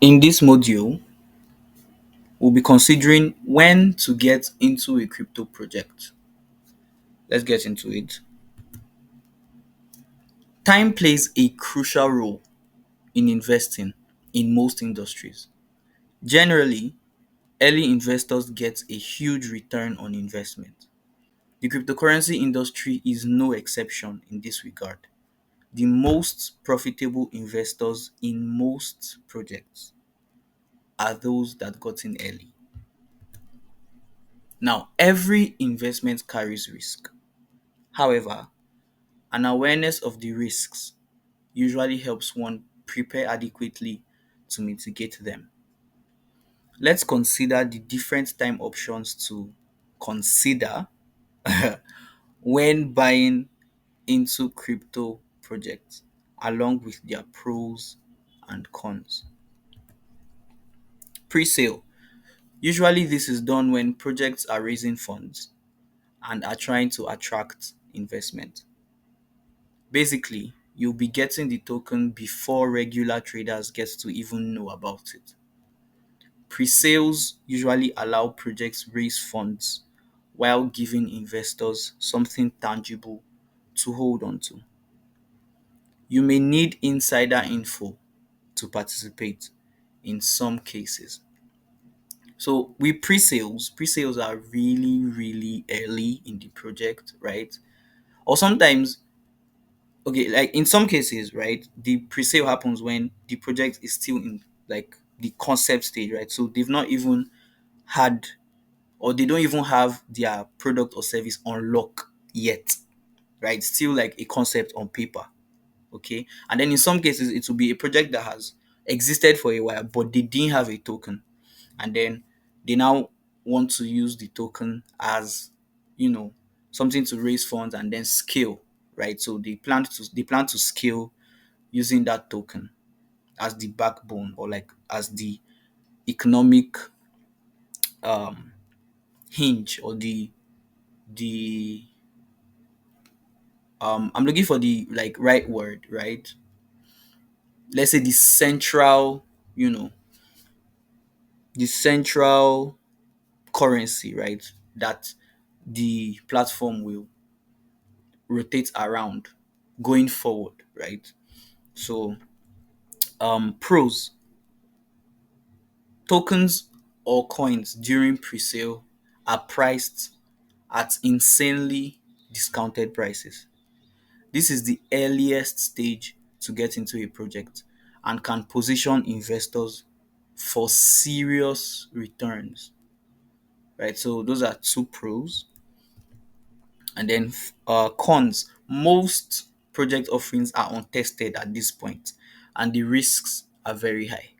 In this module, we'll be considering when to get into a crypto project. Let's get into it. Time plays a crucial role in investing in most industries. Generally, early investors get a huge return on investment. The cryptocurrency industry is no exception in this regard. The most profitable investors in most projects are those that got in early. Now, every investment carries risk. However, an awareness of the risks usually helps one prepare adequately to mitigate them. Let's consider the different time options to consider when buying into crypto projects, along with their pros and cons. Pre-sale. Usually this is done when projects are raising funds and are trying to attract investment. Basically, you'll be getting the token before regular traders get to even know about it. Pre-sales usually allow projects raise funds while giving investors something tangible to hold on to. You may need insider info to participate in some cases. So with pre-sales are really, really early in the project, right? Or sometimes, okay, like in some cases, right, the pre-sale happens when the project is still in like the concept stage, right? So they've not even had or they don't even have their product or service on lock yet, right? Still like a concept on paper. Okay. And then in some cases it will be a project that has existed for a while, but they didn't have a token. And then they now want to use the token as, you know, something to raise funds and then scale, right? So they plan to scale using that token as the backbone or like as the economic um hinge or the I'm looking for the like right word, right? Let's say the central, you know, the central currency, right? That the platform will rotate around going forward, right? So pros, tokens or coins during pre-sale are priced at insanely discounted prices. This is the earliest stage to get into a project and can position investors for serious returns, right? So those are two pros. And then cons. Most project offerings are untested at this point, and the risks are very high.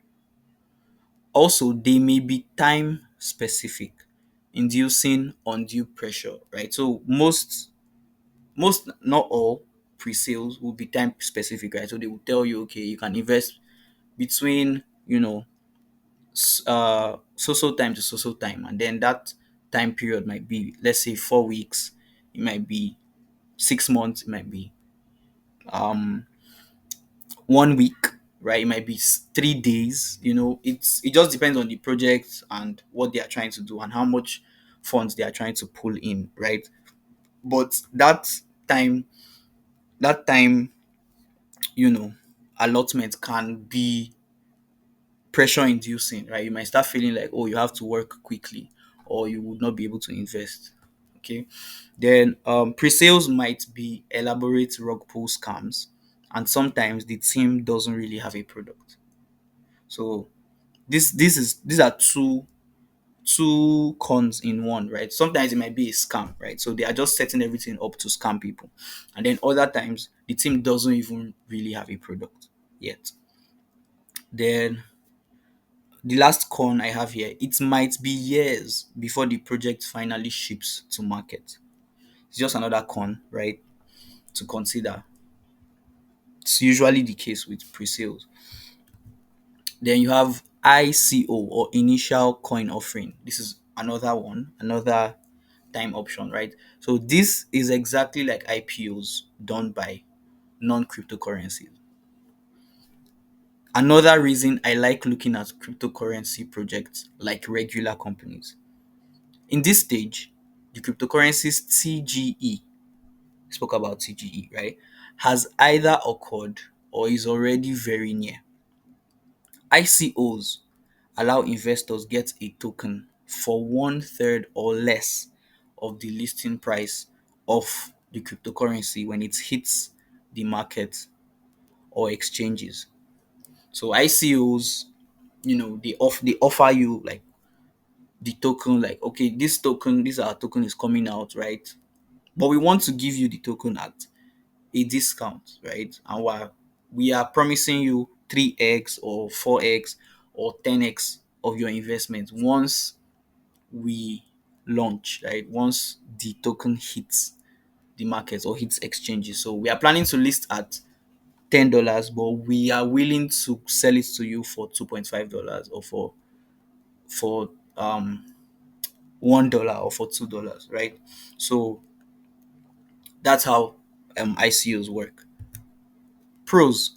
Also, they may be time specific, inducing undue pressure, right? So most not all pre-sales will be time specific, right? So they will tell you, okay, you can invest between, you know, so time to so time, and then that time period might be, let's say, 4 weeks, it might be 6 months, it might be um 1 week, right? It might be 3 days. It just depends on the project and what they are trying to do and how much funds they are trying to pull in, right? But that time you know allotment can be pressure inducing, right? You might start feeling like, oh, you have to work quickly or you would not be able to invest. Okay. Then pre-sales might be elaborate rug pull scams, and sometimes the team doesn't really have a product. So these are two cons in one, right? Sometimes it might be a scam, right? So they are just setting everything up to scam people. And then other times the team doesn't even really have a product yet. Then the last con I have here, it might be years before the project finally ships to market. It's just another con, right? To consider. It's usually the case with pre-sales. Then you have ICO or initial coin offering. This is another time option, right? So this is exactly like IPOs done by non-cryptocurrencies. Another reason I like looking at cryptocurrency projects like regular companies. In this stage, the cryptocurrency's TGE, spoke about TGE, right, has either occurred or is already very near. ICOs allow investors get a token for one third or less of the listing price of the cryptocurrency when it hits the market or exchanges. So ICOs, they offer you like the token, like, okay, this our token is coming out, right? But we want to give you the token at a discount, right? And we are promising you 3x or 4x or 10x of your investment once we launch, right? Once the token hits the market or hits exchanges. So we are planning to list at $10, but we are willing to sell it to you for $2.5 or for $1 or for $2, right? So that's how ICOs work. Pros: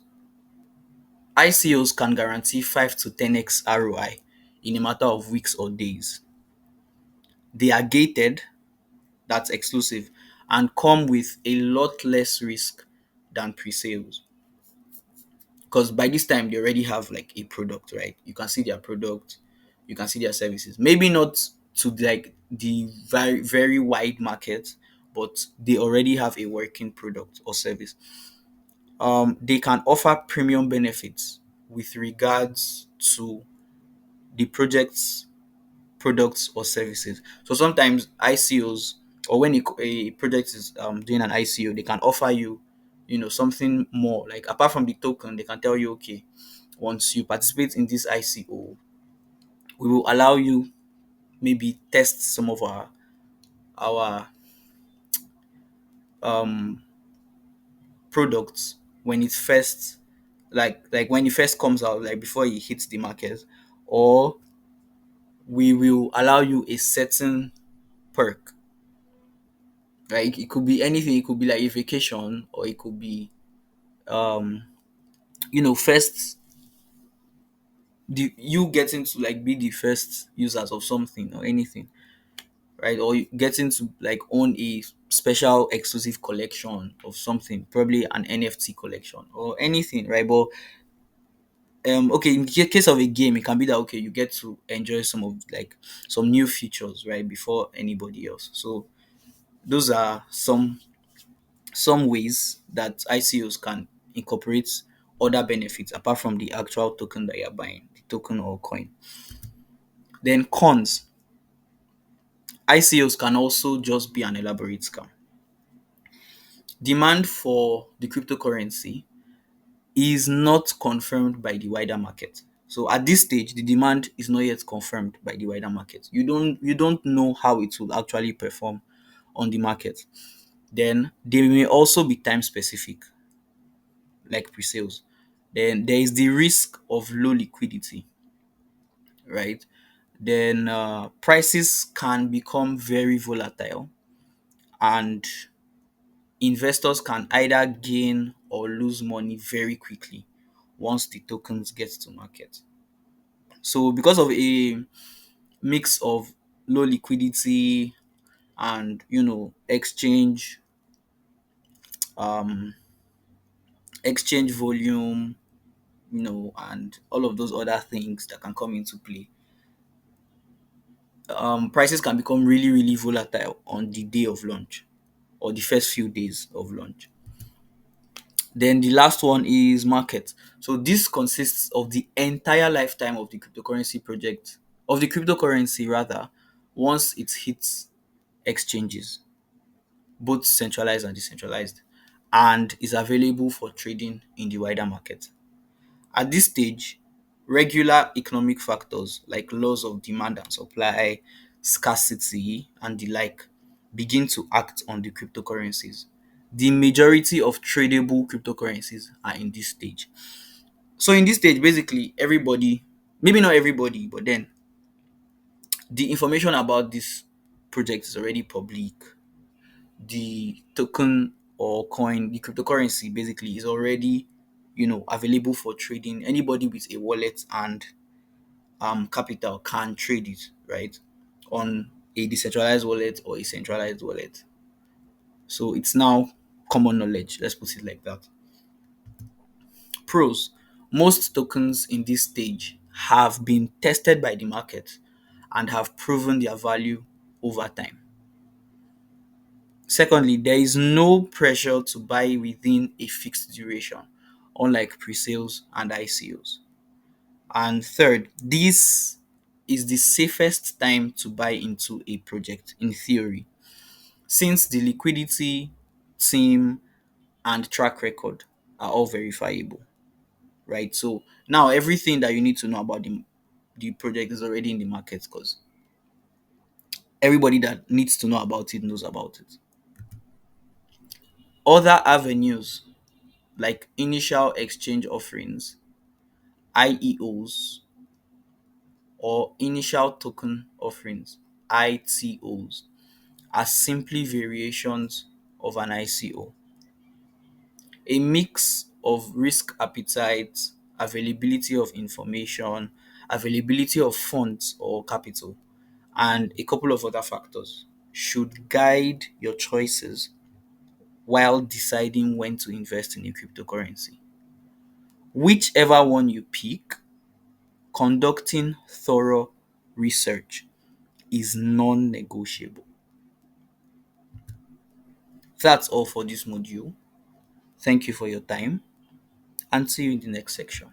ICOs can guarantee 5 to 10x ROI in a matter of weeks or days. They are gated, that's exclusive, and come with a lot less risk than pre-sales. Because by this time they already have like a product, right? You can see their product, you can see their services. Maybe not to like the very very wide market, but they already have a working product or service. They can offer premium benefits with regards to the project's products or services. So sometimes ICOs, or when a project is doing an ICO, they can offer you, something more. Like apart from the token, they can tell you, okay, once you participate in this ICO, we will allow you maybe test some of our um products when it first, like when it first comes out, like before it hits the market, or we will allow you a certain perk. Like it could be anything, it could be like a vacation, or it could be um first, you getting to like be the first users of something or anything, right? Or you getting to like own a special exclusive collection of something, probably an NFT collection or anything, right? But okay, in the case of a game, it can be that, okay, you get to enjoy some of like some new features, right, before anybody else. So those are some ways that ICOs can incorporate other benefits apart from the actual token that you're buying, the token or coin. Then cons: ICOs can also just be an elaborate scam. Demand for the cryptocurrency is not confirmed by the wider market. So at this stage, the demand is not yet confirmed by the wider market. You don't know how it will actually perform on the market. Then they may also be time specific, like pre-sales. Then there is the risk of low liquidity, right? Then prices can become very volatile, and investors can either gain or lose money very quickly once the tokens get to market. So because of a mix of low liquidity and um exchange volume, and all of those other things that can come into play, prices can become really really volatile on the day of launch or the first few days of launch. Then the last one is market. So this consists of the entire lifetime of the cryptocurrency project, of the cryptocurrency rather, once it hits exchanges, both centralized and decentralized, and is available for trading in the wider market. At this stage, regular economic factors like laws of demand and supply, scarcity, and the like begin to act on the cryptocurrencies. The majority of tradable cryptocurrencies are in this stage. So in this stage, basically everybody, maybe not everybody, but then the information about this project is already public. The token or coin, the cryptocurrency basically is already, available for trading. Anybody with a wallet and capital can trade it, right? On a decentralized wallet or a centralized wallet. So it's now common knowledge. Let's put it like that. Pros: most tokens in this stage have been tested by the market and have proven their value over time. Secondly, there is no pressure to buy within a fixed duration, unlike pre-sales and ICOs. And third, this is the safest time to buy into a project in theory, since the liquidity, team, and track record are all verifiable, right? So now everything that you need to know about the project is already in the market because everybody that needs to know about it knows about it. Other avenues like initial exchange offerings, IEOs, or initial token offerings, ITOs, are simply variations of an ICO. A mix of risk appetite, availability of information, availability of funds or capital, and a couple of other factors should guide your choices while deciding when to invest in a cryptocurrency. Whichever one you pick, conducting thorough research is non negotiable. That's all for this module. Thank you for your time and see you in the next section.